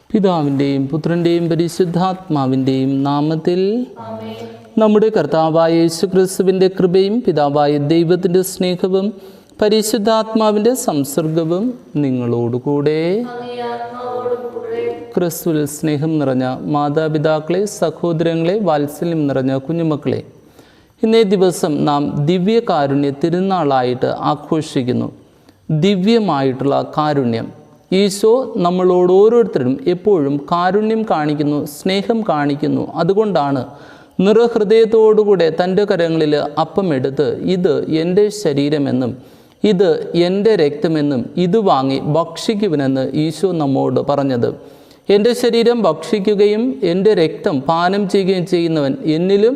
പിതാവിൻ്റെയും പുത്രൻ്റെയും പരിശുദ്ധാത്മാവിൻ്റെയും നാമത്തിൽ നമ്മുടെ കർത്താവായ യേശുക്രിസ്തുവിൻ്റെ കൃപയും പിതാവായ ദൈവത്തിൻ്റെ സ്നേഹവും പരിശുദ്ധാത്മാവിൻ്റെ സംസർഗവും നിങ്ങളോടുകൂടെ. ക്രിസ്തുവിൽ സ്നേഹം നിറഞ്ഞ മാതാപിതാക്കളെ, സഹോദരങ്ങളെ, വാത്സല്യം നിറഞ്ഞ കുഞ്ഞുമക്കളെ, ഇന്നേ ദിവസം നാം ദിവ്യകാരുണ്യ തിരുനാളായിട്ട് ആഘോഷിക്കുന്നു. ദിവ്യമായിട്ടുള്ള കാരുണ്യം. ഈശോ നമ്മളോട് ഓരോരുത്തരും എപ്പോഴും കാരുണ്യം കാണിക്കുന്നു, സ്നേഹം കാണിക്കുന്നു. അതുകൊണ്ടാണ് നിറഹൃദയത്തോടുകൂടെ തൻ്റെ കരങ്ങളിൽ അപ്പമെടുത്ത് ഇത് എൻ്റെ ശരീരമെന്നും ഇത് എൻ്റെ രക്തമെന്നും ഇത് വാങ്ങി ഭക്ഷിക്കുവനെന്ന് ഈശോ നമ്മോട് പറഞ്ഞത്. എൻ്റെ ശരീരം ഭക്ഷിക്കുകയും എൻ്റെ രക്തം പാനം ചെയ്യുകയും ചെയ്യുന്നവൻ എന്നിലും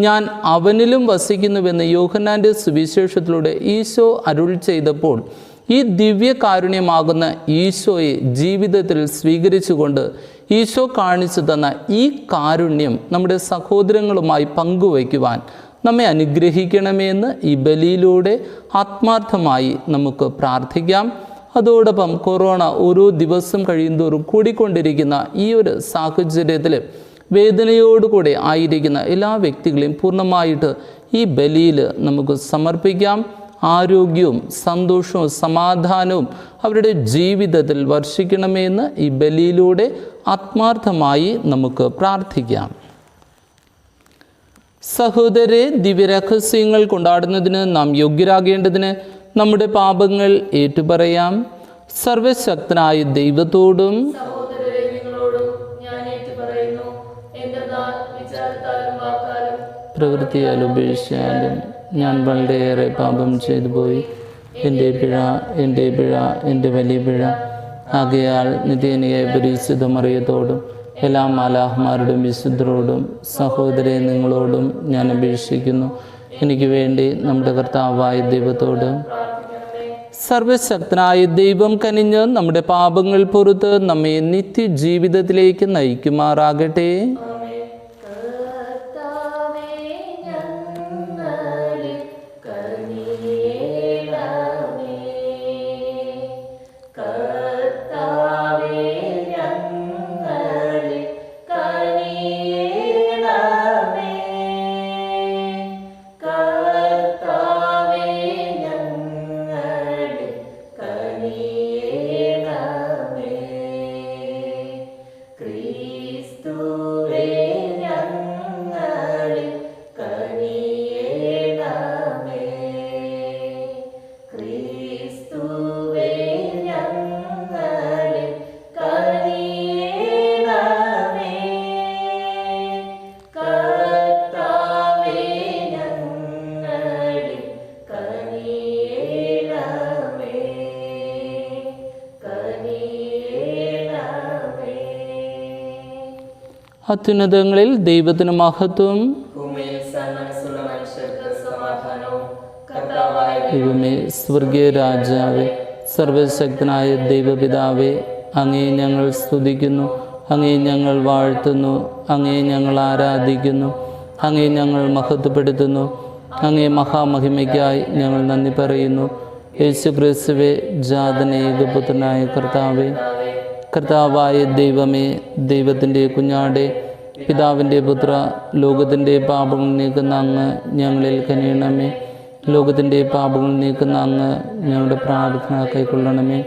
ഞാൻ അവനിലും വസിക്കുന്നുവെന്ന് യോഹന്നാൻ്റെ സുവിശേഷത്തിലൂടെ ഈശോ അരുൾ ചെയ്തപ്പോൾ ഈ ദിവ്യകാരുണ്യമാകുന്ന ഈശോയെ ജീവിതത്തിൽ സ്വീകരിച്ചുകൊണ്ട് ഈശോ കാണിച്ചു തന്ന ഈ കാരുണ്യം നമ്മുടെ സഹോദരങ്ങളുമായി പങ്കുവയ്ക്കുവാൻ നമ്മെ അനുഗ്രഹിക്കണമെന്ന് ഈ ബലിയിലൂടെ ആത്മാർത്ഥമായി നമുക്ക് പ്രാർത്ഥിക്കാം. അതോടൊപ്പം കൊറോണ ഓരോ ദിവസം കഴിയുന്തോറും കൂടിക്കൊണ്ടിരിക്കുന്ന ഈ ഒരു സാഹചര്യത്തിൽ വേദനയോടുകൂടെ ആയിരിക്കുന്ന എല്ലാ വ്യക്തികളെയും പൂർണ്ണമായിട്ട് ഈ ബലിയിൽ നമുക്ക് സമർപ്പിക്കാം. ആരോഗ്യവും സന്തോഷവും സമാധാനവും അവരുടെ ജീവിതത്തിൽ വർഷിക്കണമെന്ന് ഈ ബലിയിലൂടെ ആത്മാർത്ഥമായി നമുക്ക് പ്രാർത്ഥിക്കാം. സഹോദരരെ, ദിവ്യരഹസ്യങ്ങൾ കൊണ്ടാടുന്നതിന് നാം യോഗ്യരാകേണ്ടതിന് നമ്മുടെ പാപങ്ങൾ ഏറ്റുപറയാം. സർവശക്തനായ ദൈവത്തോടും പ്രവൃത്തിയാലും ഉപേക്ഷിച്ചാലും ഞാൻ വളരെയേറെ പാപം ചെയ്തു പോയി. എൻ്റെ പിഴ എൻ്റെ വലിയ പിഴ. ആകയാൽ നിത്യേനയായ പരിശുദ്ധ മറിയത്തോടും എല്ലാ മാലാഖമാരോടും വിശുദ്ധരോടും സഹോദരരെ നിങ്ങളോടും ഞാൻ അപേക്ഷിക്കുന്നു. എനിക്ക് വേണ്ടി നമ്മുടെ കർത്താവായ ദൈവത്തോട്. സർവശക്തനായ ദൈവം കനിഞ്ഞ് നമ്മുടെ പാപങ്ങൾ പൊറുത്ത് നമ്മെ നിത്യജീവിതത്തിലേക്ക് നയിക്കുമാറാകട്ടെ. അത്യുന്നതങ്ങളിൽ ദൈവത്തിന് മഹത്വം. ദൈവമേ, സ്വർഗീയ രാജാവേ, സർവശക്തനായ ദൈവപിതാവേ, അങ്ങേ ഞങ്ങൾ സ്തുതിക്കുന്നു, അങ്ങേ ഞങ്ങൾ വാഴ്ത്തുന്നു, അങ്ങേ ഞങ്ങൾ ആരാധിക്കുന്നു, അങ്ങേ ഞങ്ങൾ മഹത്വപ്പെടുത്തുന്നു. അങ്ങേ മഹാമഹിമയ്ക്കായി ഞങ്ങൾ നന്ദി പറയുന്നു. യേശുക്രിസ്തുവേ, ജാതനേകപുത്രനായ കർത്താവേ, കർത്താവായ ദൈവമേ, ദൈവത്തിൻ്റെ കുഞ്ഞാടെ, പിതാവിൻ്റെ പുത്ര, ലോകത്തിൻ്റെ പാപങ്ങൾ നീക്കുന്ന അങ്ങ് ഞങ്ങളിൽ കനിയണമേ. ലോകത്തിൻ്റെ പാപങ്ങൾ നീക്കുന്ന അങ്ങ് ഞങ്ങളുടെ പ്രാർത്ഥന കൈക്കൊള്ളണമേ.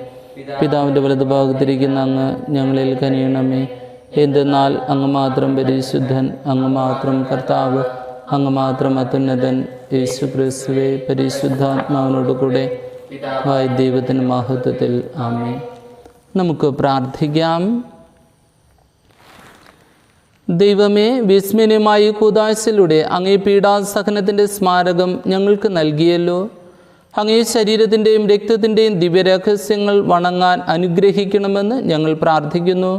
പിതാവിൻ്റെ വലതുഭാഗത്തിരിക്കുന്ന അങ്ങ് ഞങ്ങളിൽ കനിയണമേ. എന്തെന്നാൽ അങ്ങ് മാത്രം പരിശുദ്ധൻ, അങ്ങ് മാത്രം കർത്താവ്, അങ്ങ് മാത്രം അത്യുന്നതൻ. യേശുക്രിസ്തുവേ, പരിശുദ്ധാത്മാവിനോടുകൂടെ ദൈവത്തിൻ്റെ മഹത്വത്തിൽ ആമേൻ. നമുക്ക് പ്രാർത്ഥിക്കാം. ദൈവമേ, വിസ്മയമായ കൂദാശയിലൂടെ അങ്ങേ പീഡാസഹനത്തിൻ്റെ സ്മാരകം ഞങ്ങൾക്ക് നൽകിയല്ലോ. അങ്ങേ ശരീരത്തിൻ്റെയും രക്തത്തിൻ്റെയും ദിവ്യരഹസ്യങ്ങൾ വണങ്ങാൻ അനുഗ്രഹിക്കണമെന്ന് ഞങ്ങൾ പ്രാർത്ഥിക്കുന്നു.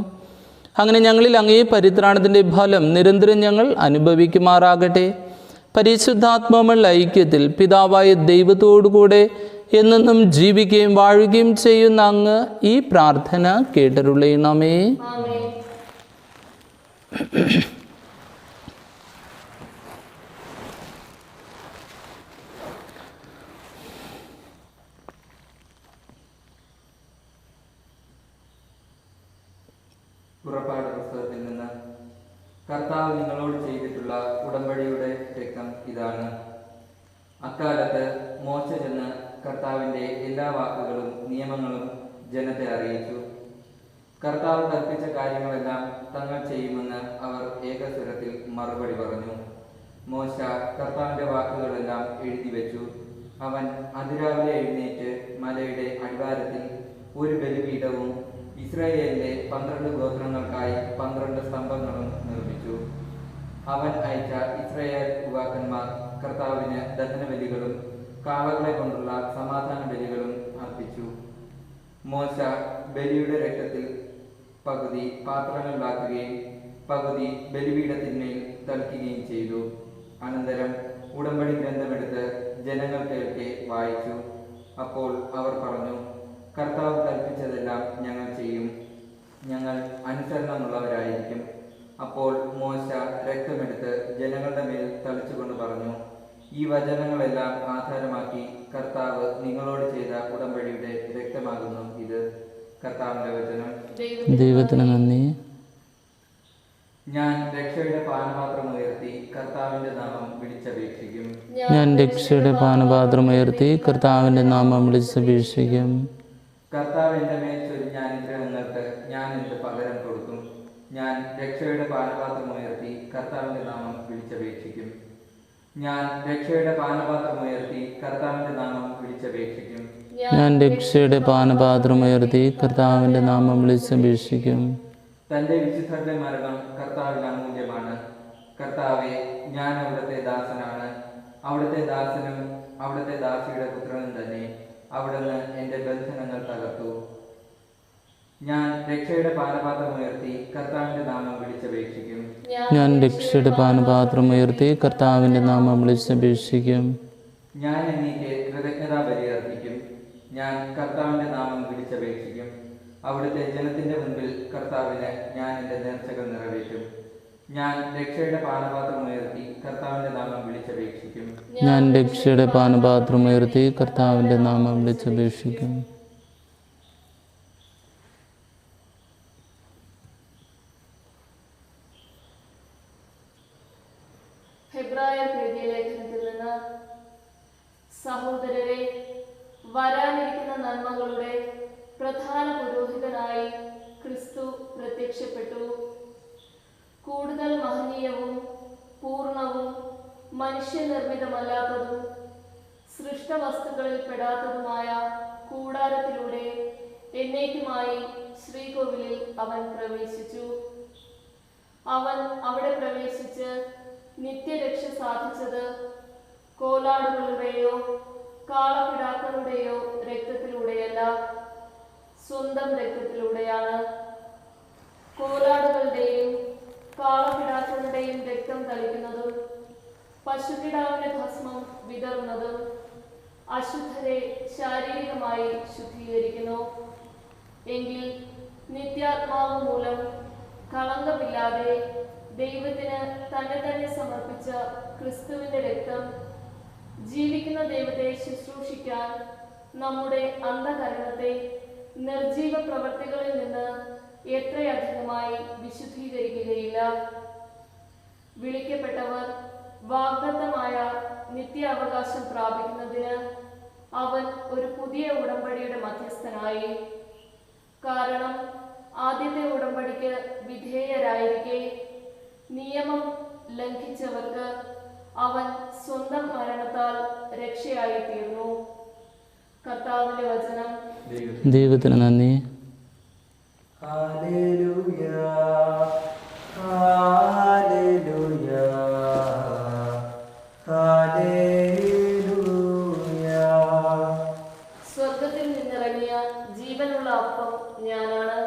അങ്ങനെ ഞങ്ങളിൽ അങ്ങേ പരിത്രാണത്തിൻ്റെ ഫലം നിരന്തരം ഞങ്ങൾ അനുഭവിക്കുമാറാകട്ടെ. പരിശുദ്ധാത്മാവുള്ള ഐക്യത്തിൽ പിതാവായ ദൈവത്തോടുകൂടെ എന്നെന്നും ജീവിക്കുകയും വാഴുകയും ചെയ്യുന്ന അങ്ങ് ഈ പ്രാർത്ഥന കേട്ടരുളയണമേ. പുറപ്പാട് പുസ്തകത്തിൽ നിന്ന്. കർത്താവ് നിങ്ങളോട് ചെയ്തിട്ടുള്ള ഉടമ്പടിയുടെ രക്തം ഇതാണ്. അക്കാലത്ത് മോശ ചെന്ന് കർത്താവിൻ്റെ എല്ലാ വാക്കുകളും നിയമങ്ങളും ജനത്തെ അറിയിച്ചു. കർത്താവ് കൽപ്പിച്ച കാര്യങ്ങളെല്ലാം തങ്ങൾ ചെയ്യുമെന്ന് അവർ ഏകസ്വരത്തിൽ മറുപടി പറഞ്ഞു. മോശ കർത്താവിൻ്റെ വാക്കുകളെല്ലാം എഴുതി വെച്ചു. അവൻ അതിരാവിലെ എഴുന്നേറ്റ് മലയുടെ അടിവാരത്തിൽ ഒരു ബലിപീഠവും ഇസ്രായേലിലെ 12 ഗോത്രങ്ങൾക്കായി 12 സ്തംഭങ്ങളും നിർമ്മിച്ചു. അവൻ അയച്ച ഇസ്രായേൽ യുവാക്കന്മാർ കർത്താവിന് ദഹനബലികളും കാളകളെ കൊണ്ടുള്ള സമാധാന ബലികളും അർപ്പിച്ചു. മോശ ബലിയുടെ രക്തത്തിൽ പകുതി പാത്രങ്ങളിലാക്കുകയും പകുതി ബലിപീഠത്തിന്മേൽ തളിക്കുകയും ചെയ്തു. അനന്തരം ഉടമ്പടി ഗ്രന്ഥമെടുത്ത് ജനങ്ങൾ കേൾക്കെ വായിച്ചു. അപ്പോൾ അവർ പറഞ്ഞു, കർത്താവ് കൽപ്പിച്ചതെല്ലാം ഞങ്ങൾ ചെയ്യും, ഞങ്ങൾ അനുസരണമുള്ളവരായിരിക്കും. അപ്പോൾ മോശ രക്തമെടുത്ത് ജനങ്ങളുടെ മേൽ തളിച്ചുകൊണ്ട് പറഞ്ഞു, ഈ വചനങ്ങളെല്ലാം ആധാരമാക്കി കർത്താവ് നിങ്ങളോട് ചെയ്ത ഉടമ്പടിയുടെ രക്തമാകുന്നു ഇത്. കർത്താവിന്റെ വചനം. ദൈവത്തിന് നന്ദി. ഞാൻ രക്ഷയുടെ പാനപാത്രം ഉയർത്തി കർത്താവിന്റെ നാമം വിളിച്ചപേക്ഷിക്കും. ഞാൻ രക്ഷയുടെ പാനപാത്രം ഉയർത്തി കർത്താവിന്റെ നാമം വിളിച്ചപേക്ഷിക്കും. കർത്താവ് എന്റെ മേൽ ചൊരിഞ്ഞ അനുഗ്രഹങ്ങൾക്ക് ഞാൻ എന്ത് പകരം കൊടുക്കും? ഞാൻ രക്ഷയുടെ പാനപാത്രം ഉയർത്തി കർത്താവിന്റെ നാമം വിളിച്ചപേക്ഷിക്കും. ഞാൻ രക്ഷയുടെ പാനപാത്രം ഉയർത്തി കർത്താവിന്റെ നാമം വിളിച്ചപേക്ഷിക്കും. ഞാൻ രക്ഷയുടെ പാനപാത്രം ഉയർത്തി കർത്താവിന്റെ നാമം വിളിച്ചപേക്ഷിക്കും. തന്റെ വിശുദ്ധരുടെ മരണം കർത്താവിൽ അമൂല്യമാണ്. കർത്താവെ, ഞാൻ അവിടുത്തെ ദാസനാണ്, അവിടുത്തെ ദാസനും അവിടുത്തെ ദാസിയുടെ പുത്രനും തന്നെ. അവിടുന്ന് എൻ്റെ ബന്ധനങ്ങൾ തകർത്തു. ഞാൻ രക്ഷയുടെ പാനപാത്രം ഉയർത്തി കർത്താവിന്റെ നാമം വിളിച്ചപേക്ഷിക്കും. ഞാൻ രക്ഷയുടെ പാനപാത്രം ഉയർത്തി കർത്താവിന്റെ നാമം വിളിച്ചപേക്ഷിക്കും. ഞാൻ എനിക്ക് കൃതജ്ഞതാ ബലി അർപ്പിക്കും. ഞാൻ കർത്താവിന്റെ നാമം വിളിച്ചപേക്ഷിക്കും. അവിടുത്തെ ജനത്തിന്റെ മുൻപിൽ കർത്താവിന് ഞാൻ എൻ്റെ നേർച്ചകൾ നിറവേറ്റും. ഞാൻ രക്ഷയുടെ പാനപാത്രം ഉയർത്തി കർത്താവിന്റെ നാമം വിളിച്ചപേക്ഷിക്കും. ഞാൻ രക്ഷയുടെ പാനപാത്രം ഉയർത്തി കർത്താവിന്റെ നാമം വിളിച്ചപേക്ഷിക്കും. ഹെബ്രായർ എഴുതിയ ലേഖനത്തിൽ നിന്ന്. സഹോദരരെ, വരാനിരിക്കുന്ന നന്മകളുടെ പ്രധാന പുരോഹിതനായി ക്രിസ്തു പ്രത്യക്ഷപ്പെട്ടു. കൂടുതൽ മഹനീയവും പൂർണ്ണവും മനുഷ്യനിർമ്മിതമല്ലാത്തതും സൃഷ്ടവസ്തുക്കളിൽ പെടാത്തതുമായ കൂടാരത്തിലൂടെ എന്നേക്കുമായി ശ്രീകോവിലിൽ അവൻ പ്രവേശിച്ചു. അവൻ അവിടെ പ്രവേശിച്ച് നിത്യരക്ഷ സാധിച്ചത് കോലാടുകളുടെയോ കാളക്കിടാക്കളുടെയോ രക്തത്തിലൂടെയല്ല, സ്വന്തം രക്തത്തിലൂടെയാണ്. കോലാടുകളുടെയും കാളക്കിടാക്കളുടെയും രക്തം തളിക്കുന്നതും പശുക്കിടാവിന്റെ ഭസ്മം വിതറുന്നതും അശുദ്ധരെ ശാരീരികമായി ശുദ്ധീകരിക്കുന്നു. എങ്കിൽ നിത്യാത്മാവ് മൂലം കളങ്കമില്ലാതെ ദൈവത്തിന് തന്നെ തന്നെ സമർപ്പിച്ച ക്രിസ്തുവിന്റെ രക്തം ജീവിക്കുന്ന ദൈവത്തെ ശുശ്രൂഷിക്കാൻ നമ്മുടെ അന്ധകരണത്തെ നിർജീവ പ്രവൃത്തികളിൽ നിന്ന് എത്രയധികമായി വിശുദ്ധീകരിക്കുകയില്ല. വിളിക്കപ്പെട്ടവർ വാഗ്ദത്തമായ നിത്യാവകാശം പ്രാപിക്കുന്നതിന് അവൻ ഒരു പുതിയ ഉടമ്പടിയുടെ മധ്യസ്ഥനായി. കാരണം ആദ്യത്തെ ഉടമ്പടിക്ക് വിധേയരായിരിക്കെ നിയമം ലംഘിച്ചവർക്ക് അവൻ സ്വന്തം മരണത്താൽ രക്ഷയായി തീർന്നു. കർത്താവിന്റെ വചനം. ദൈവത്തിന് നന്ദി. Hallelujah, hallelujah, hallelujah. സ്വർഗത്തിൽ നിന്നിറങ്ങിയ ജീവനുള്ള അപ്പം ഞാനാണ്.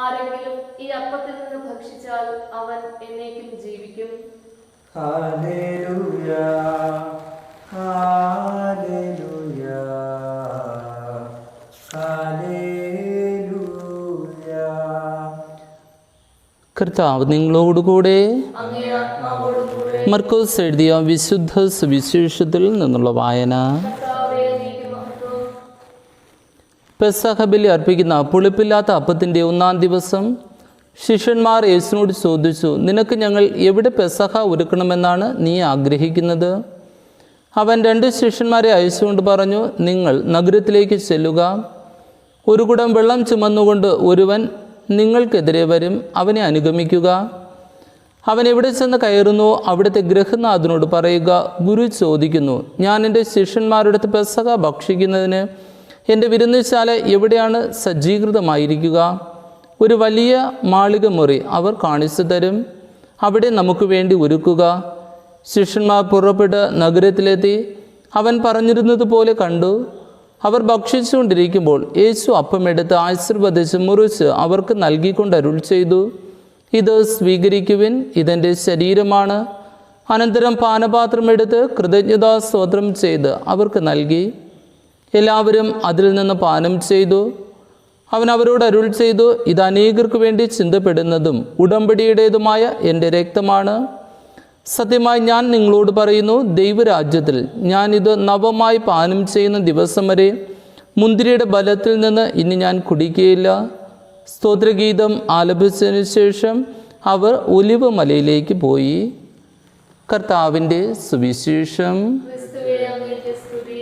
ആരെങ്കിലും ഈ അപ്പത്തിൽ നിന്ന് ഭക്ഷിച്ചാൽ അവൻ എന്നേക്കും ജീവിക്കും. Hallelujah, hallelujah, hallelujah. കർത്താവ് നിങ്ങളോടുകൂടെ. അങ്ങേ ആത്മാവോടുകൂടെ. മർക്കോസ് എഴുതിയ വിശുദ്ധ സുവിശേഷത്തിൽ നിന്നുള്ള വായന. കർത്താവേ, അങ്ങേക്ക് മഹത്വം. പെസഹ ബലി അർപ്പിക്കുന്ന പുളിപ്പില്ലാത്ത അപ്പത്തിൻ്റെ 1-ാം ദിവസം ശിഷ്യന്മാർ യേശുവിനോട് ചോദിച്ചു, നിനക്ക് ഞങ്ങൾ എവിടെ പെസഹ ഒരുക്കണമെന്നാണ് നീ ആഗ്രഹിക്കുന്നത്? അവൻ 2 ശിഷ്യന്മാരെ അയച്ചുകൊണ്ട് പറഞ്ഞു, നിങ്ങൾ നഗരത്തിലേക്ക് ചെല്ലുക. ഒരു കുടം വെള്ളം ചുമന്നുകൊണ്ട് ഒരുവൻ നിങ്ങൾക്കെതിരെ വരും, അവനെ അനുഗമിക്കുക. അവൻ എവിടെ ചെന്ന് കയറുന്നു അവിടുത്തെ ഗൃഹനാഥനോട് പറയുക, ഗുരു ചോദിക്കുന്നു, ഞാൻ എൻ്റെ ശിഷ്യന്മാരുടെ അടുത്ത് പെസഹ ഭക്ഷിക്കുന്നതിന് എൻ്റെ വിരുന്നുശാല എവിടെയാണ് സജ്ജീകൃതമായിരിക്കുക? ഒരു വലിയ മാളിക മുറി അവർ കാണിച്ചു തരും, അവിടെ നമുക്ക് വേണ്ടി ഒരുക്കുക. ശിഷ്യന്മാർ പുറപ്പെട്ട് നഗരത്തിലെത്തി. അവൻ പറഞ്ഞിരുന്നത് പോലെ കണ്ടു. അവർ ഭക്ഷിച്ചുകൊണ്ടിരിക്കുമ്പോൾ യേശു അപ്പമെടുത്ത് ആശീർവദിച്ച് മുറിച്ച് അവർക്ക് നൽകിക്കൊണ്ട് അരുൾ ചെയ്തു, ഇത് സ്വീകരിക്കുവിൻ, ഇതെൻ്റെ ശരീരമാണ്. അനന്തരം പാനപാത്രമെടുത്ത് കൃതജ്ഞതാസ്തോത്രം ചെയ്ത് അവർക്ക് നൽകി. എല്ലാവരും അതിൽ നിന്ന് പാനം ചെയ്തു. അവൻ അവരോട് അരുൾ ചെയ്തു, ഇത് അനേകർക്ക് വേണ്ടി ചിന്തപ്പെടുന്നതും ഉടമ്പടിയുടേതുമായ എൻ്റെ രക്തമാണ്. സത്യമായി ഞാൻ നിങ്ങളോട് പറയുന്നു, ദൈവരാജ്യത്തിൽ ഞാനിത് നവമായി പാനം ചെയ്യുന്ന ദിവസം വരെ മുന്തിരിയുടെ ബലത്തിൽ നിന്ന് ഇനി ഞാൻ കുടിക്കുകയില്ല. സ്തോത്രഗീതം ആലപിച്ചതിന് ശേഷം അവർ ഒലിവ് മലയിലേക്ക് പോയി. കർത്താവിൻ്റെ സുവിശേഷം. ക്രിസ്തുവേ, അങ്ങേക്ക് സ്തുതി.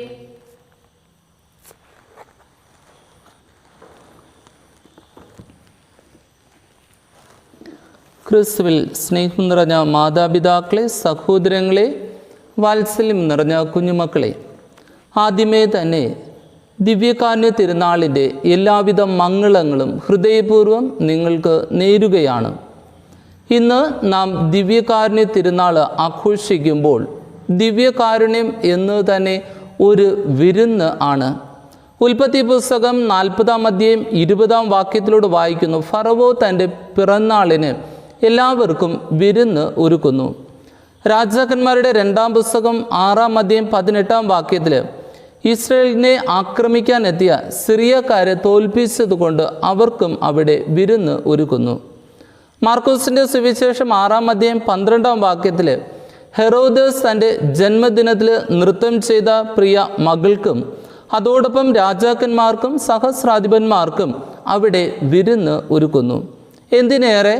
ക്രിസ്തുവിൽ സ്നേഹം നിറഞ്ഞ മാതാപിതാക്കളെ, സഹോദരങ്ങളെ, വാത്സല്യം നിറഞ്ഞ കുഞ്ഞുമക്കളെ, ആദ്യമേ തന്നെ ദിവ്യകാരുണ്യ തിരുനാളിൻ്റെ എല്ലാവിധ മംഗളങ്ങളും ഹൃദയപൂർവ്വം നിങ്ങൾക്ക് നേരുകയാണ്. ഇന്ന് നാം ദിവ്യകാരുണ്യ തിരുനാൾ ആഘോഷിക്കുമ്പോൾ ദിവ്യകാരുണ്യം എന്ന് തന്നെ ഒരു വിരുന്ന് ആണ്. ഉൽപ്പത്തി പുസ്തകം 40-ാം അധ്യായം 20-ാം വാക്യത്തിലൂടെ വായിക്കുന്നു, ഫറവോ തൻ്റെ പിറന്നാളിന് എല്ലാവർക്കും വിരുന്ന് ഒരുക്കുന്നു. രാജാക്കന്മാരുടെ 2-ാം പുസ്തകം 6-ാം അധ്യായം 18-ാം വാക്യത്തിൽ ഇസ്രായേലിനെ ആക്രമിക്കാനെത്തിയ സിറിയക്കാരെ തോൽപ്പിച്ചതുകൊണ്ട് അവർക്കും അവിടെ വിരുന്ന് ഒരുക്കുന്നു. മാർക്കോസിൻ്റെ സുവിശേഷം 6-ാം അധ്യായം 12-ാം വാക്യത്തിൽ ഹെറോദസ് തൻ്റെ ജന്മദിനത്തിൽ നൃത്തം ചെയ്ത പ്രിയ മകൾക്കും അതോടൊപ്പം രാജാക്കന്മാർക്കും സഹസ്രാധിപന്മാർക്കും അവിടെ വിരുന്ന് ഒരുക്കുന്നു. എന്തിനേറെ,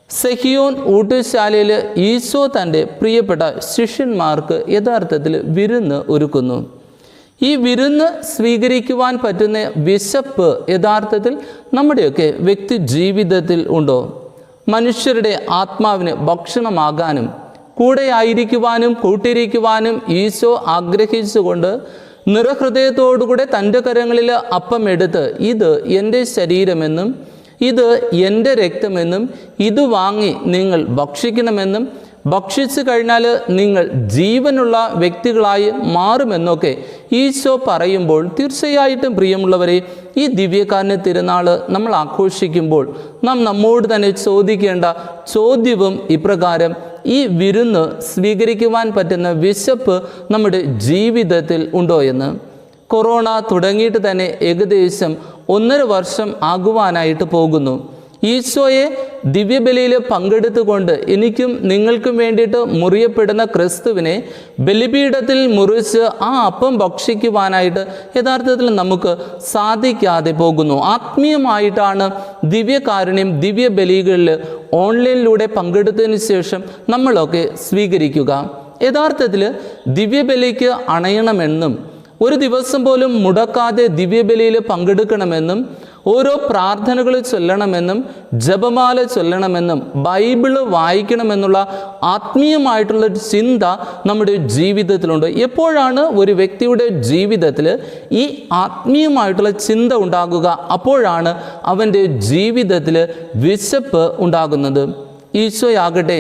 സെഹിയോൻ ഊട്ടുശാലയിൽ ഈശോ തൻ്റെ പ്രിയപ്പെട്ട ശിഷ്യന്മാർക്ക് യഥാർത്ഥത്തിൽ വിരുന്ന് ഒരുക്കുന്നു. ഈ വിരുന്ന് സ്വീകരിക്കുവാൻ പറ്റുന്ന വിശപ്പ് യഥാർത്ഥത്തിൽ നമ്മുടെയൊക്കെ വ്യക്തി ജീവിതത്തിൽ ഉണ്ടോ? മനുഷ്യരുടെ ആത്മാവിന് ഭക്ഷണമാകാനും കൂടെ ആയിരിക്കുവാനും കൂട്ടിരിക്കുവാനും ഈശോ ആഗ്രഹിച്ചുകൊണ്ട് നിറഹൃദയത്തോടുകൂടെ തൻ്റെ കരങ്ങളിൽ അപ്പം എടുത്ത്, ഇത് എൻ്റെ ശരീരമെന്നും ഇത് എൻ്റെ രക്തമെന്നും ഇത് വാങ്ങി നിങ്ങൾ ഭക്ഷിക്കണമെന്നും ഭക്ഷിച്ചു കഴിഞ്ഞാൽ നിങ്ങൾ ജീവനുള്ള വ്യക്തികളായി മാറുമെന്നൊക്കെ ഈശോ പറയുമ്പോൾ തീർച്ചയായിട്ടും പ്രിയമുള്ളവരെ, ഈ ദിവ്യകാരുണ്യ തിരുനാൾ നമ്മൾ ആഘോഷിക്കുമ്പോൾ നാം നമ്മോട് തന്നെ ചോദിക്കേണ്ട ചോദ്യവും ഇപ്രകാരം: ഈ വിരുന്ന് സ്വീകരിക്കുവാൻ പറ്റുന്ന വിശപ്പ് നമ്മുടെ ജീവിതത്തിൽ ഉണ്ടോ എന്ന്. കൊറോണ തുടങ്ങിയിട്ട് തന്നെ ഏകദേശം 1.5 വർഷം ആകുവാനായിട്ട് പോകുന്നു. ഈശോയെ ദിവ്യബലിയിൽ പങ്കെടുത്തുകൊണ്ട് എനിക്കും നിങ്ങൾക്കും വേണ്ടിയിട്ട് മുറിയപ്പെടുന്ന ക്രിസ്തുവിനെ ബലിപീഠത്തിൽ മുറിച്ച് ആ അപ്പം ഭക്ഷിക്കുവാനായിട്ട് യഥാർത്ഥത്തിൽ നമുക്ക് സാധിക്കാതെ പോകുന്നു. ആത്മീയമായിട്ടാണ് ദിവ്യകാരുണ്യം ദിവ്യബലികളിൽ ഓൺലൈനിലൂടെ പങ്കെടുത്തതിന് ശേഷം നമ്മളൊക്കെ സ്വീകരിക്കുക. യഥാർത്ഥത്തിൽ ദിവ്യബലിക്ക് അണയണമെന്നും ഒരു ദിവസം പോലും മുടക്കാതെ ദിവ്യബലിയിൽ പങ്കെടുക്കണമെന്നും ഓരോ പ്രാർത്ഥനകൾ ചൊല്ലണമെന്നും ജപമാല ചൊല്ലണമെന്നും ബൈബിള് വായിക്കണമെന്നുള്ള ആത്മീയമായിട്ടുള്ളൊരു ചിന്ത നമ്മുടെ ജീവിതത്തിലുണ്ട്. എപ്പോഴാണ് ഒരു വ്യക്തിയുടെ ജീവിതത്തിൽ ഈ ആത്മീയമായിട്ടുള്ള ചിന്ത ഉണ്ടാകുക? അപ്പോഴാണ് അവൻ്റെ ജീവിതത്തിൽ വിശപ്പ് ഉണ്ടാകുന്നത്. ഈശോയാകട്ടെ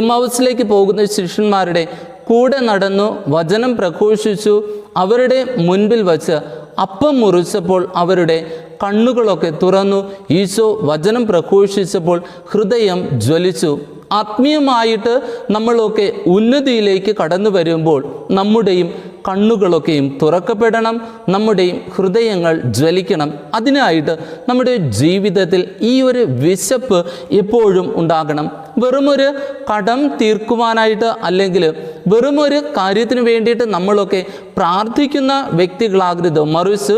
എമ്മൗസിലേക്ക് പോകുന്ന ശിഷ്യന്മാരുടെ കൂടെ നടന്നു, വചനം പ്രഘോഷിച്ചു. അവരുടെ മുൻപിൽ വച്ച് അപ്പം മുറിച്ചപ്പോൾ അവരുടെ കണ്ണുകളൊക്കെ തുറന്നു. ഈശോ വചനം പ്രഘോഷിച്ചപ്പോൾ ഹൃദയം ജ്വലിച്ചു. ആത്മീയമായിട്ട് നമ്മളൊക്കെ ഉന്നതിയിലേക്ക് കടന്നു വരുമ്പോൾ നമ്മുടെയും കണ്ണുകളൊക്കെയും തുറക്കപ്പെടണം, നമ്മുടെയും ഹൃദയങ്ങൾ ജ്വലിക്കണം. അതിനായിട്ട് നമ്മുടെ ജീവിതത്തിൽ ഈ ഒരു വിശപ്പ് എപ്പോഴും ഉണ്ടാകണം. വെറുമൊരു കടം തീർക്കുവാനായിട്ട് അല്ലെങ്കിൽ വെറുമൊരു കാര്യത്തിന് വേണ്ടിയിട്ട് നമ്മളൊക്കെ പ്രാർത്ഥിക്കുന്ന വ്യക്തികളാകരുത്. മറിച്ച്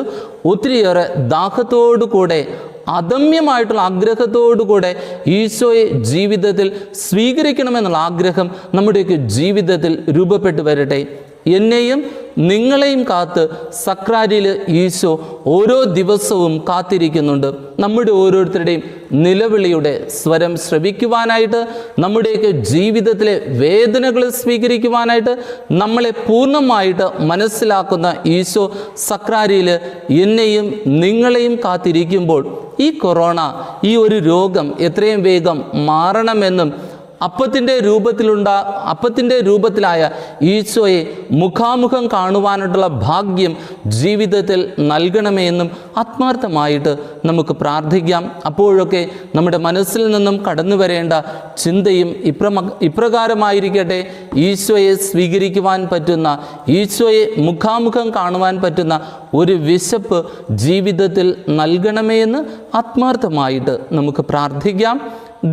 ഒത്തിരിയേറെ ദാഹത്തോടു കൂടെ അദമ്യമായിട്ടുള്ള ആഗ്രഹത്തോടുകൂടെ ഈശോയെ ജീവിതത്തിൽ സ്വീകരിക്കണമെന്നുള്ള ആഗ്രഹം നമ്മുടെയൊക്കെ ജീവിതത്തിൽ രൂപപ്പെട്ടു വരട്ടെ. എന്നെയും നിങ്ങളെയും കാത്ത് സക്രാരിയിൽ ഈശോ ഓരോ ദിവസവും കാത്തിരിക്കുന്നുണ്ട്. നമ്മുടെ ഓരോരുത്തരുടെയും നിലവിളിയുടെ സ്വരം ശ്രവിക്കുവാനായിട്ട്, നമ്മുടെയൊക്കെ ജീവിതത്തിലെ വേദനകൾ സ്വീകരിക്കുവാനായിട്ട്, നമ്മളെ പൂർണ്ണമായിട്ട് മനസ്സിലാക്കുന്ന ഈശോ സക്രാരിയിൽ എന്നെയും നിങ്ങളെയും കാത്തിരിക്കുമ്പോൾ ഈ കൊറോണ, ഈ ഒരു രോഗം എത്രയും വേഗം മാറണമെന്നും അപ്പത്തിൻ്റെ രൂപത്തിലായ ഈശോയെ മുഖാമുഖം കാണുവാനായിട്ടുള്ള ഭാഗ്യം ജീവിതത്തിൽ നൽകണമേ എന്നും ആത്മാർത്ഥമായിട്ട് നമുക്ക് പ്രാർത്ഥിക്കാം. അപ്പോഴൊക്കെ നമ്മുടെ മനസ്സിൽ നിന്നും കടന്നു വരേണ്ട ചിന്തയും ഇപ്രകാരമായിരിക്കട്ടെ: ഈശോയെ സ്വീകരിക്കുവാൻ പറ്റുന്ന, ഈശോയെ മുഖാമുഖം കാണുവാൻ പറ്റുന്ന ഒരു വിശപ്പ് ജീവിതത്തിൽ നൽകണമേ എന്ന് ആത്മാർത്ഥമായിട്ട് നമുക്ക് പ്രാർത്ഥിക്കാം.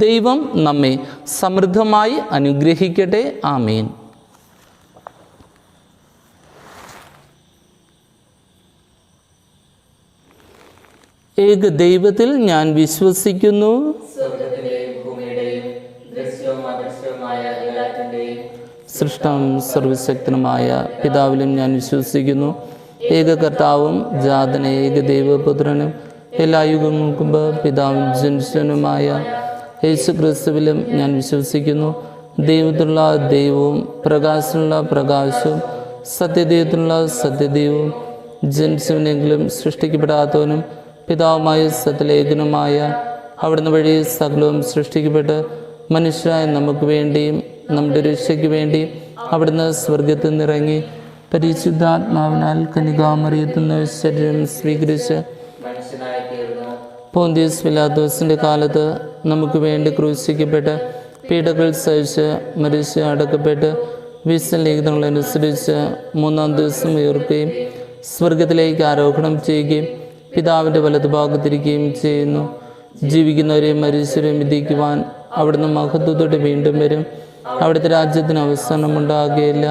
ദൈവം നമ്മെ സമൃദ്ധമായി അനുഗ്രഹിക്കട്ടെ. ആമേൻ. ഏക ദൈവത്തിൽ ഞാൻ വിശ്വസിക്കുന്നു. സൃഷ്ടാവും സർവശക്തനുമായ പിതാവിലും ഞാൻ വിശ്വസിക്കുന്നു. ഏക കർത്താവും ജാതന ഏക ദൈവപുത്രനും എല്ലാ യുഗങ്ങൾക്കും പിതാവും ജനിച്ചനുമായ യേശു ക്രിസ്തുവിലും ഞാൻ വിശ്വസിക്കുന്നു. ദൈവത്തിലുള്ള ദൈവവും പ്രകാശത്തിലുള്ള പ്രകാശവും സത്യദൈവത്തിലുള്ള സത്യദൈവവും ജനിച്ചവനെങ്കിലും സൃഷ്ടിക്കപ്പെടാത്തവനും പിതാവുമായ സത്യലേഖനുമായ അവിടുന്ന് വഴി സകലവും സൃഷ്ടിക്കപ്പെട്ട് മനുഷ്യരായ നമുക്ക് വേണ്ടിയും നമ്മുടെ രക്ഷയ്ക്ക് വേണ്ടിയും അവിടുന്ന് സ്വർഗത്തിൽ നിന്നിറങ്ങി പരിശുദ്ധാത്മാവിനാൽ കന്യകാമറിയത്തുനിന്ന് ശരീരം സ്വീകരിച്ച് പോന്തിയസ് പിലാത്തോസിൻ്റെ കാലത്ത് നമുക്ക് വേണ്ടി ക്രൂശിക്കപ്പെട്ട് പീഡകൾ സഹിച്ച് മരിച്ച് അടക്കപ്പെട്ട് വിശ്വലേഖനങ്ങളനുസരിച്ച് മൂന്നാം ദിവസം ഉയർക്കുകയും സ്വർഗത്തിലേക്ക് ആരോഹണം ചെയ്യുകയും പിതാവിൻ്റെ വലതുഭാഗത്തിരിക്കുകയും ചെയ്യുന്നു. ജീവിക്കുന്നവരെയും മരിച്ചവരെയും വിധിക്കുവാൻ അവിടുന്ന് മഹത്വത്തോടെ വീണ്ടും വരും. അവിടുത്തെ രാജ്യത്തിന് അവസാനമുണ്ടാകുകയില്ല.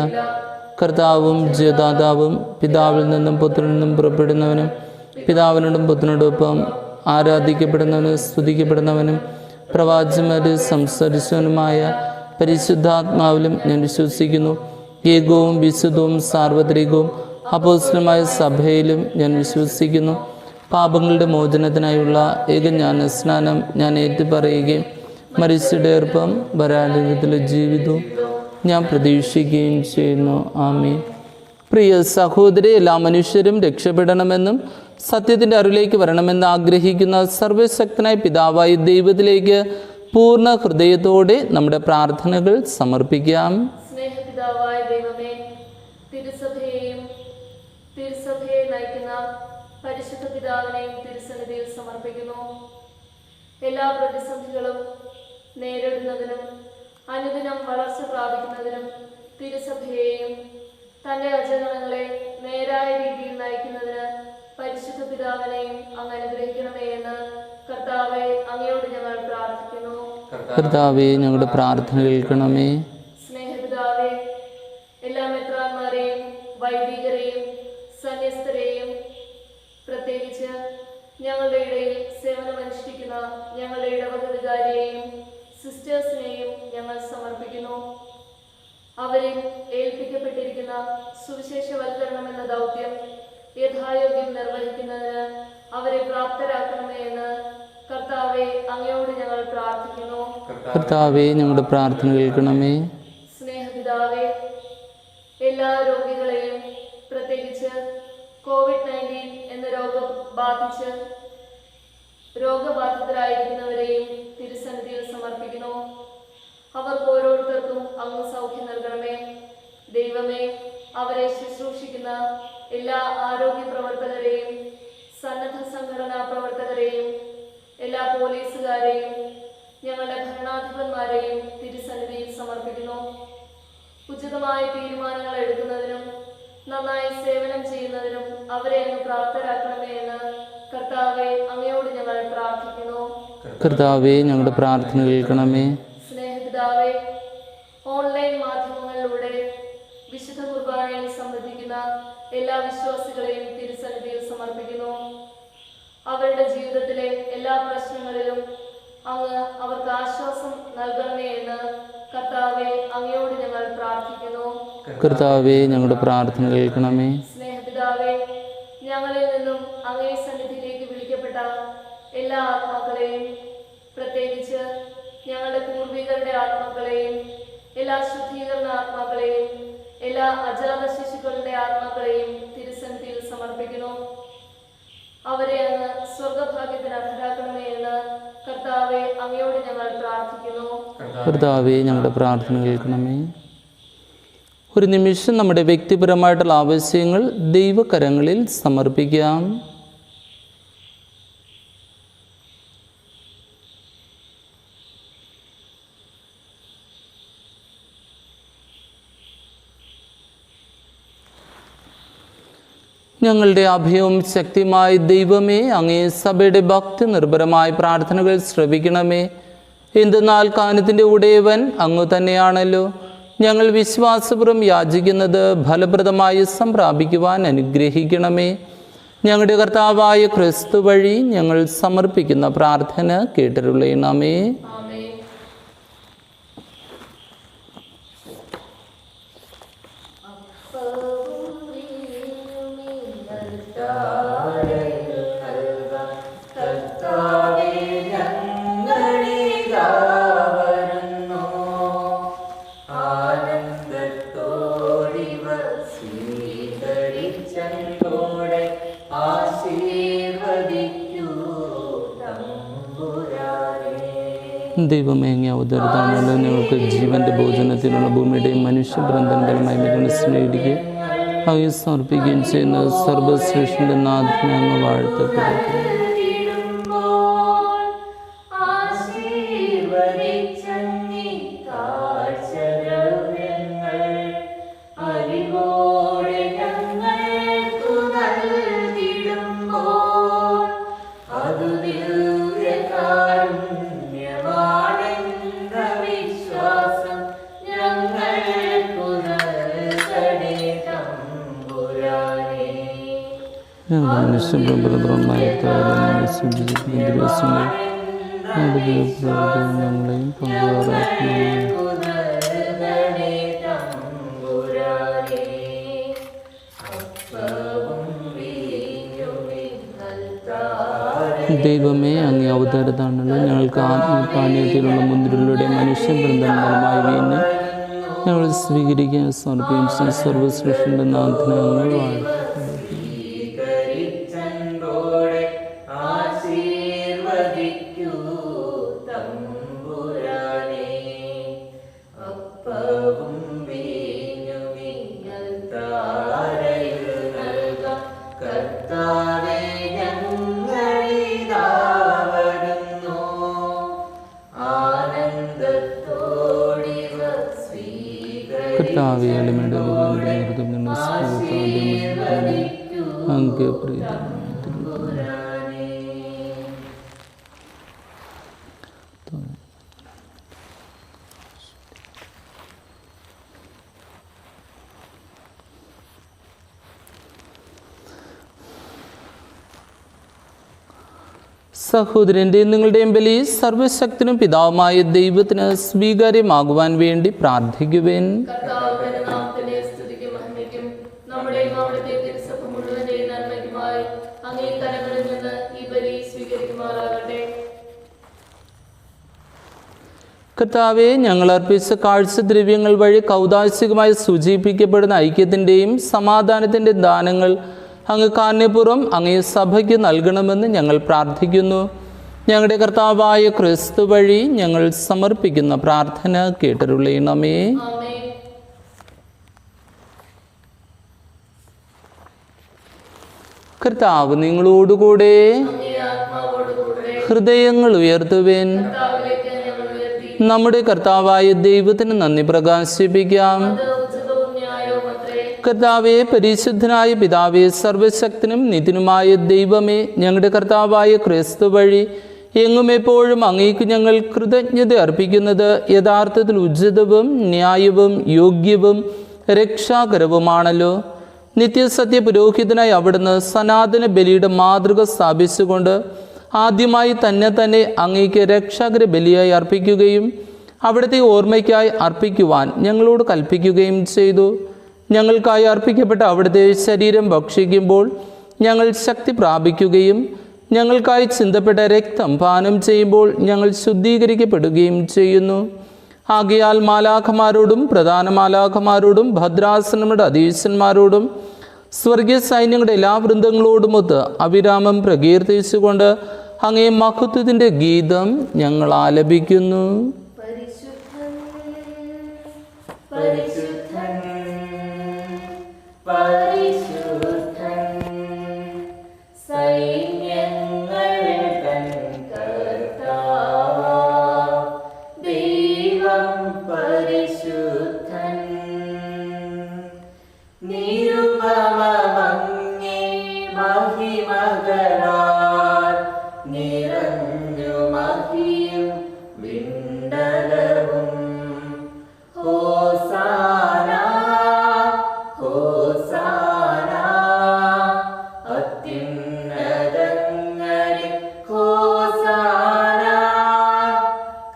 കർത്താവും ജീവദാതാവും പിതാവിൽ നിന്നും പുത്രനിൽ നിന്നും പുറപ്പെടുന്നവനും പിതാവിനോടും പുത്രനോടൊപ്പം ആരാധിക്കപ്പെടുന്നവനും സ്തുതിക്കപ്പെടുന്നവനും പ്രവാചകന്മാർ സംസാരിച്ചവനുമായ പരിശുദ്ധാത്മാവിലും ഞാൻ വിശ്വസിക്കുന്നു. ഏകവും വിശുദ്ധവും സാർവത്രികവും അപ്പോസ്തലമായ സഭയിലും ഞാൻ വിശ്വസിക്കുന്നു. പാപങ്ങളുടെ മോചനത്തിനായുള്ള ഏകജ്ഞാനസ്നാനം ഞാൻ ഏറ്റുപറയുകയും മരിച്ചയുടെ ഏർപ്പം വരാലുകത്തിലെ ജീവിതവും ഞാൻ പ്രതീക്ഷിക്കുകയും ചെയ്യുന്നു. ആമേൻ. പ്രിയ സഹോദരി, എല്ലാ മനുഷ്യരും രക്ഷപ്പെടണമെന്നും സത്യത്തിൻ്റെ അറിവിലേക്ക് വരണമെന്ന് ആഗ്രഹിക്കുന്ന സർവശക്തനായ പിതാവായ ദൈവത്തിലേക്ക് പൂർണ്ണ ഹൃദയത്തോടെ നമ്മുടെ പ്രാർത്ഥനകൾ സമർപ്പിക്കാം. സ്നേഹപിതാവായ ദൈവമേ, തിരുസഭയെ നയിക്കുന്ന പരിശുദ്ധ പിതാവിനെയും തിരുസന്നിധിയിൽ സമർപ്പിക്കുന്നു. എല്ലാ പ്രതിസന്ധികളും നേരിടുന്നതിനും അനുദിനം വളർച്ച പ്രാപിക്കുന്നതിനും തിരുസഭയെയും തൻ്റെ അജഗണങ്ങളെ നേരായ രീതിയിൽ നയിക്കുന്നതിന് പരിശുദ്ധ പിതാവിനെയും അങ്ങ് അനുഗ്രഹിക്കണമേ എന്ന് കർത്താവെ അങ്ങയോട് ഞങ്ങൾ പ്രാർത്ഥിക്കുന്നു. കർത്താവെ, ഞങ്ങളുടെ പ്രാർത്ഥന കേൾക്കണമേ. സ്നേഹപിതാവെ, എല്ലാ മെത്രാന്മാരെയും വൈദികരെയും സന്യസ്തരെയും പ്രത്യേകിച്ച് ഞങ്ങളുടെ ഇടയിൽ സേവനമനുഷ്ഠിക്കുന്ന ഞങ്ങളുടെ ഇടവക വികാരിയെയും സിസ്റ്റേഴ്സിനെയും ഞങ്ങൾ സമർപ്പിക്കുന്നു. അവരിൽ ഏൽപ്പിക്കപ്പെട്ടിരിക്കുന്ന സുവിശേഷവൽക്കരണം എന്ന ദൗത്യം യഥായോഗ്യം നിർവഹിക്കുന്നതിന് അവരെ പ്രാപ്തരാക്കണമേ എന്ന് കർത്താവെ അങ്ങയോട് ഞങ്ങൾ പ്രാർത്ഥിക്കുന്നു. കർത്താവെ, ഞങ്ങളുടെ പ്രാർത്ഥന കേൾക്കണമേ. സ്നേഹപിതാവെ, എല്ലാ രോഗികളെയും പ്രത്യേകിച്ച് COVID-19 എന്ന രോഗം ബാധിച്ച് രോഗബാധിതരായിരിക്കുന്നവരെയും തിരുസന്നിധിയിൽ സമർപ്പിക്കുന്നു. അവർക്ക് ഓരോരുത്തർക്കും അങ്ങ് സൗഖ്യം നൽകണമേ. ദൈവമേ, അവരെ ശുശ്രൂഷിക്കുന്ന എല്ലാ ആരോഗ്യ പ്രവർത്തകരെയും സന്നദ്ധ സംഘടനാ പ്രവർത്തകരെയും എല്ലാ പോലീസുകാരെയും ഞങ്ങളുടെ ഭരണാധിപന്മാരെയും തിരുസന്നിധിയിൽ സമർപ്പിക്കുന്നു. ഉചിതമായ തീരുമാനങ്ങൾ എടുക്കുന്നതിനും നന്നായി സേവനം ചെയ്യുന്നതിനും അവരെ അങ്ങ് പ്രാപ്തരാക്കണമേ എന്ന് കർത്താവെ അങ്ങയോട് ഞങ്ങൾ പ്രാർത്ഥിക്കുന്നു. കർത്താവെ, ഞങ്ങളുടെ പ്രാർത്ഥന കേൾക്കണമേ. സ്നേഹപിതാവെ, ഓൺലൈൻ മാധ്യമങ്ങളിലൂടെ വിശുദ്ധ കുർബാനയിൽ സംബന്ധിക്കുന്ന എല്ലാ വിശ്വാസികളെയും തിരുസന്നിധിയിൽ സമർപ്പിക്കുന്നു. അവരുടെ ജീവിതത്തിലെ എല്ലാ അങ്ങ് അവർക്ക് ആശ്വാസം നൽകണമേ എന്ന് കർത്താവെ അങ്ങയോട് ഞങ്ങൾ പ്രാർത്ഥിക്കുന്നു. കർത്താവെ ഞങ്ങളുടെ പ്രാർത്ഥന കേൾക്കണമേ. സ്നേഹപിതാവേ, ഞങ്ങളിൽ നിന്നും അങ്ങേ സന്നിധിയിലേക്ക് വിളിക്കപ്പെട്ട എല്ലാ ആത്മാക്കളെയും, പ്രത്യേകിച്ച് ഞങ്ങളുടെ പൂർവികരുടെ ആത്മാക്കളെയും, എല്ലാ ശുദ്ധീകരണ ആത്മാക്കളെയും, എല്ലാ അജാത ശിശുക്കളുടെ ആത്മാക്കളെയും തിരുസന്നിധിയിൽ സമർപ്പിക്കുന്നു. അവരെ അങ്ങ് സ്വർഗഭാഗ്യത്തിന് അർഹരാക്കണമേ എന്ന് കർത്താവെ അങ്ങയോട് ഞങ്ങൾ പ്രാർത്ഥിക്കുന്നു. കർത്താവെ ഞങ്ങളുടെ പ്രാർത്ഥന കേൾക്കണമേ. ഒരു നിമിഷം നമ്മുടെ വ്യക്തിപരമായിട്ടുള്ള ആവശ്യങ്ങൾ ദൈവകരങ്ങളിൽ സമർപ്പിക്കാം. ഞങ്ങളുടെ അഭയവും ശക്തിയുമായ ദൈവമേ, അങ്ങേ സഭയുടെ ഭക്തി നിർഭരമായ പ്രാർത്ഥനകൾ ശ്രവിക്കണമേ. എന്തെന്നാൽ കാനത്തിൻ്റെ ഉടയവൻ അങ്ങ് തന്നെയാണല്ലോ. ഞങ്ങൾ വിശ്വാസപൂർവ്വം യാചിക്കുന്നത് ഫലപ്രദമായി സംപ്രാപിക്കുവാൻ അനുഗ്രഹിക്കണമേ. ഞങ്ങളുടെ കർത്താവായ ക്രിസ്തു വഴി ഞങ്ങൾ സമർപ്പിക്കുന്ന പ്രാർത്ഥന കേട്ടരുളയണമേ. ദൈവമേ, അങ്ങേ അവതരിതാണല്ലോ ഞങ്ങൾക്ക് ജീവൻ്റെ ഭോജനത്തിനുള്ള ഭൂമിയുടെയും മനുഷ്യബന്ധങ്ങളുമായി മൈമകൾ സ്നേഹിക്കുകയും അങ്ങ് സമർപ്പിക്കുകയും ചെയ്യുന്ന സർവശ്രേഷ്ഠൻ്റെ നാഥനെ അങ്ങ് വാഴ്ത്തപ്പെടുന്നു. ഞങ്ങളെയും പങ്കുകാരാക്കുന്നു. ദൈവമേ, അങ്ങേ അവതാരത്താണല്ലോ ഞങ്ങൾക്ക് ആത്മപാനീയത്തിലുള്ള മുന്തിരികളുടെ മനുഷ്യബന്ധങ്ങളുമായി വീണ് ഞങ്ങൾ സ്വീകരിക്കാൻ സമർപ്പിക്കും. സർവശ്രേഷ്ഠൻ്റെ നാഥനെ ഞങ്ങൾ വാഴ്ത്തുന്നു. സഹോദരൻ്റെയും നിങ്ങളുടെയും ബലി സർവശക്തനും പിതാവുമായ ദൈവത്തിന് സ്വീകാര്യമാകുവാൻ വേണ്ടി പ്രാർത്ഥിക്കുവേൻ. കർത്താവെ, ഞങ്ങൾ അർപ്പിച്ച കാഴ്ചദ്രവ്യങ്ങൾ വഴി കൗതാശികമായി സൂചിപ്പിക്കപ്പെടുന്ന ഐക്യത്തിൻ്റെയും സമാധാനത്തിൻ്റെയും ദാനങ്ങൾ അങ്ങ് കാരുണ്യപൂർവ്വം അങ്ങേ സഭയ്ക്ക് നൽകണമെന്ന് ഞങ്ങൾ പ്രാർത്ഥിക്കുന്നു. ഞങ്ങളുടെ കർത്താവായ ക്രിസ്തു വഴി ഞങ്ങൾ സമർപ്പിക്കുന്ന പ്രാർത്ഥന കേട്ടരുളയണമേ. കർത്താവ് നിങ്ങളോടുകൂടെ. ഹൃദയങ്ങൾ ഉയർത്തുവേൻ. നമ്മുടെ കർത്താവായ ദൈവത്തിന് നന്ദി പ്രകാശിപ്പിക്കാം. കർത്താവേ, പരിശുദ്ധനായ പിതാവേ, സർവശക്തനും നിത്യനുമായ ദൈവമേ, ഞങ്ങളുടെ കർത്താവായ ക്രിസ്തു വഴി എങ്ങും എപ്പോഴും അങ്ങേക്ക് ഞങ്ങൾ കൃതജ്ഞത അർപ്പിക്കുന്നത് യഥാർത്ഥത്തിൽ ഉചിതവും ന്യായവും യോഗ്യവും രക്ഷാകരവുമാണല്ലോ. നിത്യസത്യ പുരോഹിതനായി അവിടുന്ന് സനാതന ബലിയുടെ മാതൃക സ്ഥാപിച്ചുകൊണ്ട് ആദ്യമായി തന്നെ അങ്ങേക്ക് രക്ഷാകര ബലിയായി അർപ്പിക്കുകയും അവിടുത്തെ ഓർമ്മയ്ക്കായി അർപ്പിക്കുവാൻ ഞങ്ങളോട് കൽപ്പിക്കുകയും ചെയ്തു. ഞങ്ങൾക്കായി അർപ്പിക്കപ്പെട്ട അവിടുത്തെ ശരീരം ഭക്ഷിക്കുമ്പോൾ ഞങ്ങൾ ശക്തി പ്രാപിക്കുകയും ഞങ്ങൾക്കായി ചിന്തപ്പെട്ട രക്തം പാനം ചെയ്യുമ്പോൾ ഞങ്ങൾ ശുദ്ധീകരിക്കപ്പെടുകയും ചെയ്യുന്നു. ആകയാൽ മാലാഖമാരോടും പ്രധാന മാലാഖമാരോടും ഭദ്രാസനങ്ങളുടെ അധീശന്മാരോടും സ്വർഗീയ സൈന്യങ്ങളുടെ എല്ലാ വൃന്ദങ്ങളോടുമൊത്ത് അവിരാമം പ്രകീർത്തിച്ചുകൊണ്ട് അങ്ങേ മഹത്വത്തിൻ്റെ ഗീതം ഞങ്ങൾ ആലപിക്കുന്നു. പരിശുദ്ധൻ പരിശുദ്ധൻ പരിശുദ്ധൻ സൈന്യങ്ങളുടെ തൻ കർത്താവ് ദൈവം പരിശുദ്ധൻ. നിരുപമമങ്ങേ മഹിമകളാൽ നിറഞ്ഞു മഹിയും വിണ്ടലവും. ഹോസാന ഹോസാന അത്യുന്നതങ്ങളിൽ ഹോസാന.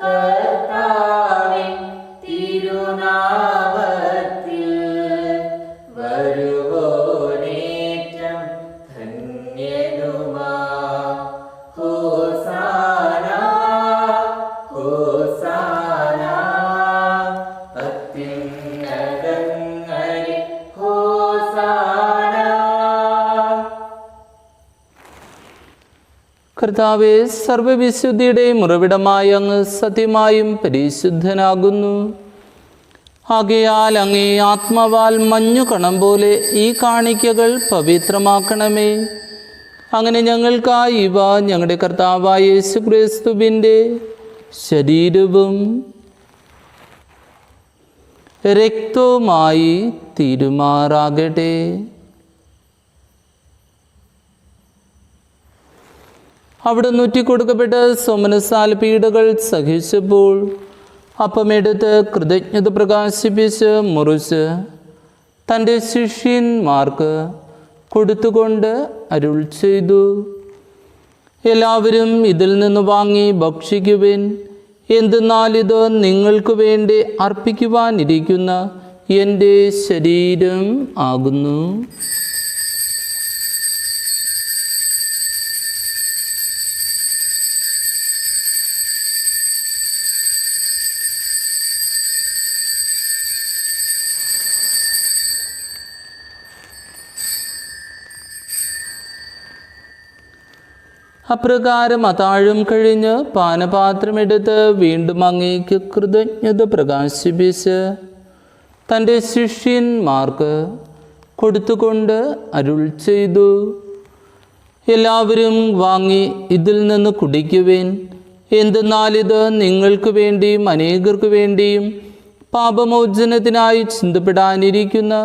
കർത്താവിൻ തിരുനാമത്തിൽ വരുവോനേറ്റം ധന്യനുമാ. ഹോസാന ഹോസാന അത്യുന്നതങ്ങളിൽ ഹോസാന. കർത്താവേ, സർവവിശുദ്ധിയുടെയും ഉറവിടമായ അങ്ങ് സത്യമായും പരിശുദ്ധനാകുന്നു. ആകയാൽ അങ്ങേ ആത്മാവാൽ മഞ്ഞുകണം പോലെ ഈ കാണിക്കകൾ പവിത്രമാക്കണമേ. അങ്ങനെ ഞങ്ങൾക്കായി ഇവ ഞങ്ങളുടെ കർത്താവായ യേശുക്രിസ്തുവിൻ്റെ ശരീരവും രക്തവുമായി തീരുമാറാകട്ടെ. അവിടെ നൂറ്റിക്കൊടുക്കപ്പെട്ട സോമനസാൽ പീഡകൾ സഹിച്ചപ്പോൾ അപ്പമെടുത്ത് കൃതജ്ഞത പ്രകാശിപ്പിച്ച് മുറിച്ച് തൻ്റെ ശിഷ്യന്മാർക്ക് കൊടുത്തുകൊണ്ട് അരുൾ ചെയ്തു. എല്ലാവരും ഇതിൽ നിന്ന് വാങ്ങി ഭക്ഷിക്കുവിൻ. എന്തെന്നാൽ ഇത് നിങ്ങൾക്ക് വേണ്ടി അർപ്പിക്കുവാനിരിക്കുന്ന എൻ്റെ ശരീരം ആകുന്നു. അപ്രകാരം അത്താഴം കഴിഞ്ഞ് പാനപാത്രമെടുത്ത് വീണ്ടും അങ്ങേക്ക് കൃതജ്ഞത പ്രകാശിപ്പിച്ച് തൻ്റെ ശിഷ്യന്മാർക്ക് കൊടുത്തുകൊണ്ട് അരുൾ ചെയ്തു. എല്ലാവരും വാങ്ങി ഇതിൽ നിന്ന് കുടിക്കുവിൻ. എന്തെന്നാൽ ഇത് നിങ്ങൾക്ക് വേണ്ടിയും അനേകർക്ക് വേണ്ടിയും പാപമോചനത്തിനായി ചിന്തപ്പെടാനിരിക്കുന്ന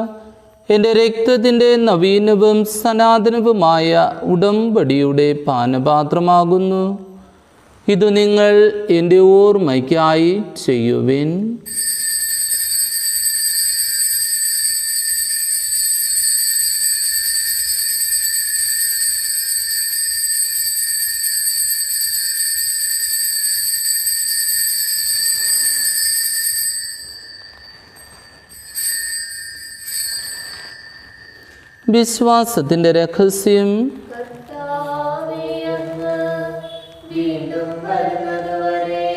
എൻ്റെ രക്തത്തിൻ്റെ നവീനവും സനാതനവുമായ ഉടമ്പടിയുടെ പാനപാത്രമാകുന്നു. ഇത് നിങ്ങൾ എൻ്റെ ഓർമ്മയ്ക്കായി ചെയ്യുവിൻ. വിശ്വാസത്തിൻ്റെ രഹസ്യം. കർത്താവേ, അങ്ങ് വീണ്ടും വരുന്നതുവരെ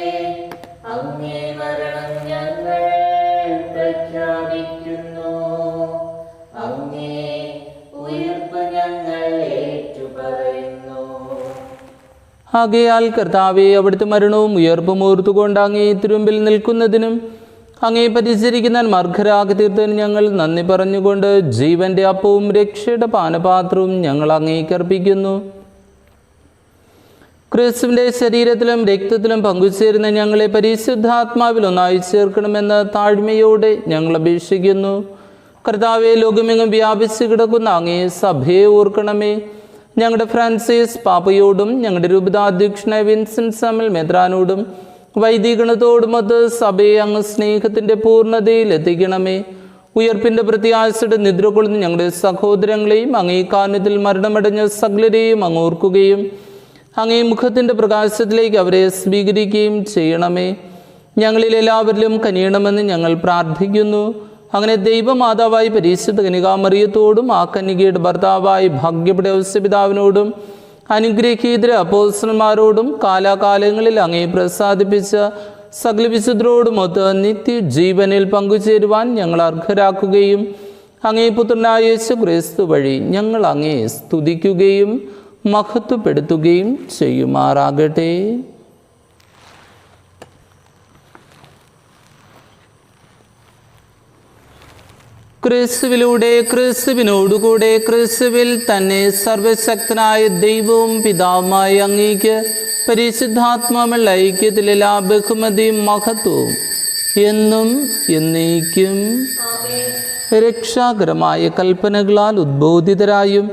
അങ്ങേ മരണം ഞങ്ങൾ പ്രഖ്യാപിക്കുന്നു. അങ്ങേ ഉയിർപ്പ് ഞങ്ങൾ ഏറ്റുപറയുന്നു. ആകയാൽ കർത്താവേ, അവിടുത്തെ മരണവും ഉയർപ്പും ഓർത്തുകൊണ്ട് അങ്ങേ തിരുമ്പിൽ നിൽക്കുന്നതിനും അങ്ങേ പരിചരിക്കുന്ന മർഘരാഗ തീർത്തതിന് ഞങ്ങൾ നന്ദി പറഞ്ഞുകൊണ്ട് ജീവന്റെ അപ്പവും രക്ഷയുടെ പാനപാത്രവും ഞങ്ങൾ അങ്ങേക്കർപ്പിക്കുന്നു. ക്രിസ്തുവിൻ്റെ ശരീരത്തിലും രക്തത്തിലും പങ്കുചേരുന്ന ഞങ്ങളെ പരിശുദ്ധാത്മാവിൽ ഒന്നായി ചേർക്കണമെന്ന് താഴ്മയോടെ ഞങ്ങൾ അപേക്ഷിക്കുന്നു. കർത്താവെ, ലോകമെങ്ങും വ്യാപിച്ചു കിടക്കുന്ന അങ്ങേ സഭയെ ഓർക്കണമേ. ഞങ്ങളുടെ ഫ്രാൻസിസ് പാപ്പയോടും ഞങ്ങളുടെ രൂപതാധ്യക്ഷനായ വിൻസെന്റ് സാമുവൽ മെത്രാനോടും വൈദികണത്തോടുമൊത്ത് സഭയെ അങ്ങ് സ്നേഹത്തിൻ്റെ പൂർണ്ണതയിൽ എത്തിക്കണമേ. ഉയർപ്പിൻ്റെ പ്രത്യാശയുടെ നിദ്ര കൊള്ളുന്ന ഞങ്ങളുടെ സഹോദരങ്ങളെയും അങ്ങേ കാരണത്തിൽ മരണമടഞ്ഞ സകലരെയും അങ്ങ് ഓർക്കുകയും അങ്ങേ മുഖത്തിൻ്റെ പ്രകാശത്തിലേക്ക് അവരെ സ്വീകരിക്കുകയും ചെയ്യണമേ. ഞങ്ങളിൽ എല്ലാവരിലും കനിയണമെന്ന് ഞങ്ങൾ പ്രാർത്ഥിക്കുന്നു. അങ്ങനെ ദൈവമാതാവായി പരിശുദ്ധ കന്യകാമറിയത്തോടും ആ കന്യകയുടെ ഭർത്താവായി ഭാഗ്യപ്പെട്ട ഔസപിതാവിനോടും അനുഗ്രഹീതര അപ്പോസ്തലന്മാരോടും കാലാകാലങ്ങളിൽ അങ്ങേ പ്രസാദിപ്പിച്ച സകല വിശുദ്ധരോടുമൊത്ത് നിത്യജീവനിൽ പങ്കുചേരുവാൻ ഞങ്ങൾ അർഹരാക്കുകയും അങ്ങേ പുത്രനായ യേശു ക്രിസ്തു വഴി ഞങ്ങൾ അങ്ങേ സ്തുതിക്കുകയും മഹത്വപ്പെടുത്തുകയും ചെയ്യുമാറാകട്ടെ. ക്രിസ്തുവിലൂടെ, ക്രിസ്തുവിനോടുകൂടെ, ക്രിസ്തുവിൽ തന്നെ സർവശക്തനായ ദൈവവും പിതാവുമായ അങ്ങേക്ക് പരിശുദ്ധാത്മാവുള്ള ഐക്യത്തിൽ എല്ലാ ബഹുമതിയും മഹത്വവും എന്നും എന്നേക്കും രക്ഷാകരമായ കൽപ്പനകളാൽ ഉദ്ബോധിതരായും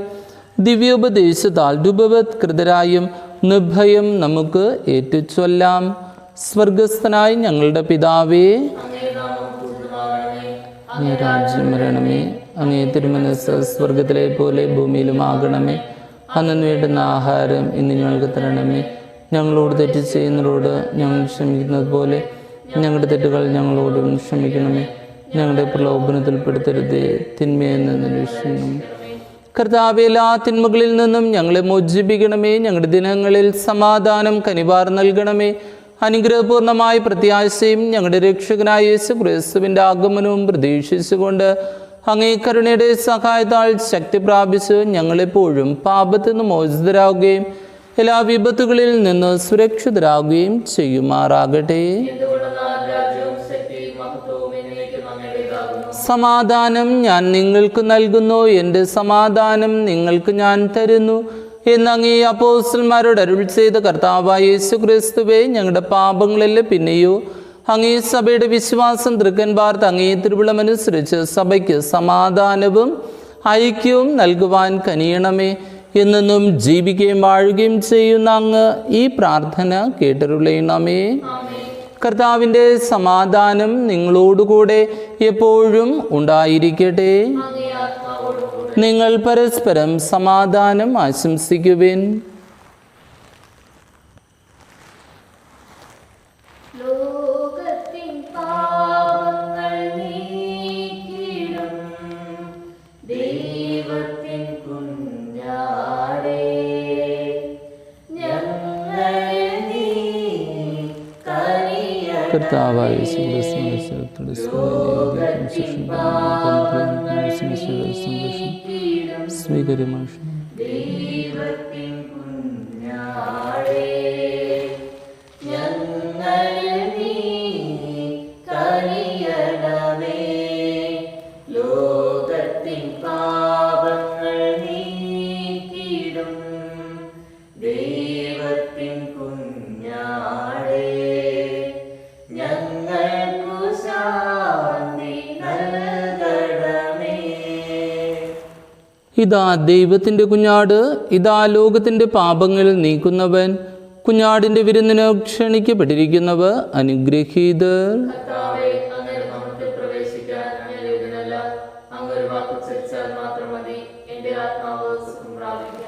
ദിവ്യോപദേശത്താൽ രൂപവത്കൃതരായും നിർഭയം നമുക്ക് ഏറ്റുചൊല്ലാം. സ്വർഗസ്ഥനായ ഞങ്ങളുടെ പിതാവേ, അങ്ങേ രാജ്യം വരണമേ. അങ്ങേ തിരുമനസ്സ് സ്വർഗത്തിലെ പോലെ ഭൂമിയിലുമാകണമേ. അന്നു വേണ്ടുന്ന ആഹാരം ഇന്ന് ഞങ്ങൾക്ക് തരണമേ. ഞങ്ങളോട് തെറ്റ് ചെയ്യുന്നവരോട് ഞങ്ങൾ ക്ഷമിക്കുന്നത് പോലെ ഞങ്ങളുടെ തെറ്റുകൾ ഞങ്ങളോടും ക്ഷമിക്കണമേ. ഞങ്ങളുടെ പ്രലോഭനത്തിൽപ്പെടുത്തരുതേ, തിന്മയിൽ നിന്ന് രക്ഷിക്കണമേ. കർത്താവേ, എല്ലാ തിന്മകളിൽ നിന്നും ഞങ്ങളെ മോചിപ്പിക്കണമേ. ഞങ്ങളുടെ ദിനങ്ങളിൽ സമാധാനം കനിവാർ നൽകണമേ. അനുഗ്രഹപൂർണമായ പ്രത്യാശയും ഞങ്ങളുടെ രക്ഷകനായ യേശു ക്രിസ്തുവിൻ്റെ ആഗമനവും പ്രതീക്ഷിച്ചുകൊണ്ട് അങ്ങേ കരുണയുടെ സഹായത്താൽ ശക്തി പ്രാപിച്ച് ഞങ്ങളെപ്പോഴും പാപത്തിൽ നിന്ന് മോചിതരാകുകയും എല്ലാ വിപത്തുകളിൽ നിന്ന് സുരക്ഷിതരാകുകയും ചെയ്യുമാറാകട്ടെ. സമാധാനം ഞാൻ നിങ്ങൾക്ക് നൽകുന്നു, എൻ്റെ സമാധാനം നിങ്ങൾക്ക് ഞാൻ തരുന്നു എന്നങ്ങേ അപ്പോസ്തലന്മാരോട് അരുൾ ചെയ്ത കർത്താവായ യേശു ക്രിസ്തുവേ, ഞങ്ങളുടെ പാപങ്ങളെല്ലാം പിന്നെയോ അങ്ങേ സഭയുടെ വിശ്വാസം തൃക്കൻ പാർത്ത് അങ്ങേ തിരുവിളമനുസരിച്ച് സഭയ്ക്ക് സമാധാനവും ഐക്യവും നൽകുവാൻ കനിയണമേ. എന്നും ജീവിക്കുകയും വാഴുകയും ചെയ്യുന്ന അങ്ങ് ഈ പ്രാർത്ഥന കേട്ടരുളയണമേ. കർത്താവിൻ്റെ സമാധാനം നിങ്ങളോടുകൂടെ എപ്പോഴും ഉണ്ടായിരിക്കട്ടെ. നിങ്ങൾ പരസ്പരം സമാധാനം ആശംസിക്കുവിൻ. ലോകത്തിൻ പാപങ്ങൾ നീക്കിടും ദൈവത്തിൻ കുഞ്ഞാടേ, ഞങ്ങളെ നീ കനിയണമേ. കർത്താവായ സ്വീകര്യമാ ദൈവത്തിൻ കുഞ്ഞാടേ, ഞങ്ങളെ നീ കനിയണമേ. ലോകത്തിൻ പാപങ്ങൾ നീക്കിടും ദൈവത്തിൻ കുഞ്ഞാടേ, ഞങ്ങൾക്കു ശാന്തി നൽകണമേ. ഇതാ ദൈവത്തിൻ്റെ കുഞ്ഞാട്, ഇതാ ലോകത്തിൻ്റെ പാപങ്ങൾ നീക്കുന്നവൻ. കുഞ്ഞാടിൻ്റെ വിരുന്നിന് ക്ഷണിക്കപ്പെട്ടിരിക്കുന്നവർ അനുഗ്രഹീതർ. കർത്താവേ, അങ്ങയുടെ ഭവനത്തിൽ പ്രവേശിക്കാൻ ഞാൻ യോഗ്യനല്ല. അങ്ങ് ഒരു വാക്ക് ഉച്ചരിച്ചാൽ മാത്രം മതി, എൻ്റെ ആത്മാവ് സുഖം പ്രാപിക്കും.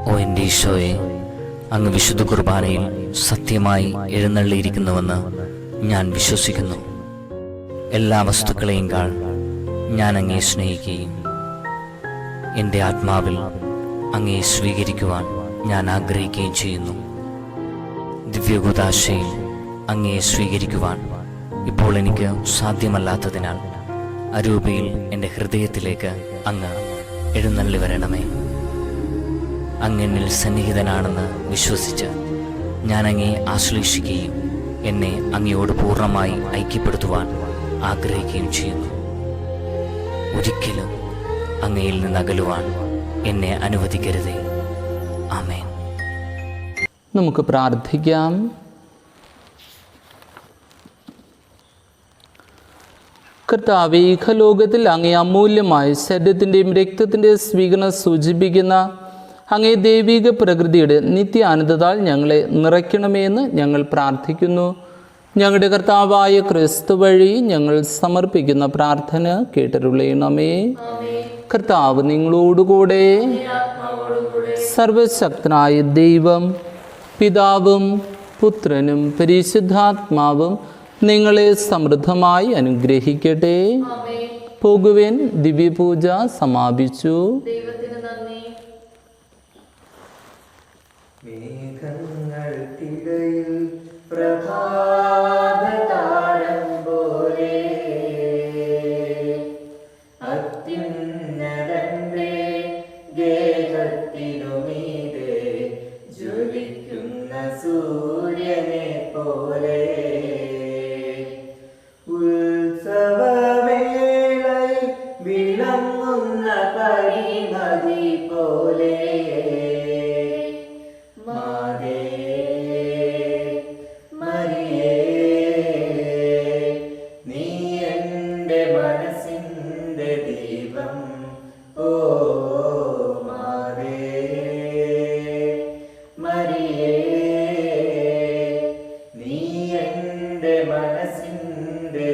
ഓ എൻ്റെ ഈശോയെ, അങ്ങ് വിശുദ്ധ കുർബാനയിൽ സത്യമായി എഴുന്നള്ളിയിരിക്കുന്നുവെന്ന് ഞാൻ വിശ്വസിക്കുന്നു. എല്ലാ വസ്തുക്കളെയും കാൾ ഞാൻ അങ്ങയെ സ്നേഹിക്കുകയും എൻ്റെ ആത്മാവിൽ അങ്ങയെ സ്വീകരിക്കുവാൻ ഞാൻ ആഗ്രഹിക്കുകയും ചെയ്യുന്നു. ദിവ്യകൂദാശയിൽ അങ്ങയെ സ്വീകരിക്കുവാൻ ഇപ്പോൾ എനിക്ക് സാധ്യമല്ലാത്തതിനാൽ അരൂപയിൽ എൻ്റെ ഹൃദയത്തിലേക്ക് അങ്ങ് എഴുന്നള്ളി വരണമേ. അങ്ങനിൽ സന്നിഹിതനാണെന്ന് വിശ്വസിച്ച് ഞാൻ അങ്ങയെ ആശ്ലേഷിക്കുകയും എന്നെ അങ്ങയോട് പൂർണ്ണമായി ഐക്യപ്പെടുത്തുവാൻ ആഗ്രഹിക്കുകയും ചെയ്യുന്നു. ഒരിക്കലും അങ്ങയിൽ നിന്ന് അകലുവാൻ എന്നെ അനുവദിക്കരുതേ. ആമേൻ. നമുക്ക് പ്രാർത്ഥിക്കാം. കർത്താവേ, ഇഹലോകത്തിൽ അങ്ങേ അമൂല്യമായ ശരീരത്തിൻ്റെയും രക്തത്തിൻ്റെയും സ്വീകരണം സൂചിപ്പിക്കുന്ന അങ്ങേ ദൈവിക പ്രകൃതിയുടെ നിത്യാനന്ദതാൽ ഞങ്ങളെ നിറയ്ക്കണമേ എന്ന് ഞങ്ങൾ പ്രാർത്ഥിക്കുന്നു. ഞങ്ങളുടെ കർത്താവായ ക്രിസ്തു വഴി ഞങ്ങൾ സമർപ്പിക്കുന്ന പ്രാർത്ഥന കേട്ടരുളയണമേ. കർത്താവ് നിങ്ങളോടുകൂടെ. സർവശക്തനായ ദൈവം പിതാവും പുത്രനും പരിശുദ്ധാത്മാവും നിങ്ങളെ സമൃദ്ധമായി അനുഗ്രഹിക്കട്ടെ. പോകുവിൻ, ദിവ്യപൂജ സമാപിച്ചു. ദൈവത്തിന് നന്ദി. മേഘങ്ങൾക്കിടയിൽ പ്രഭാതതാരം പോലെ അത്യുന്നതന്റെ ഗേഹത്തിനുമീതെ ജ്വലിക്കുന്ന സൂര്യനെ പോലെ ഉത്സവവേളയിൽ വിളങ്ങുന്ന പരിമതി പോലെ മനസ്സിന്റെ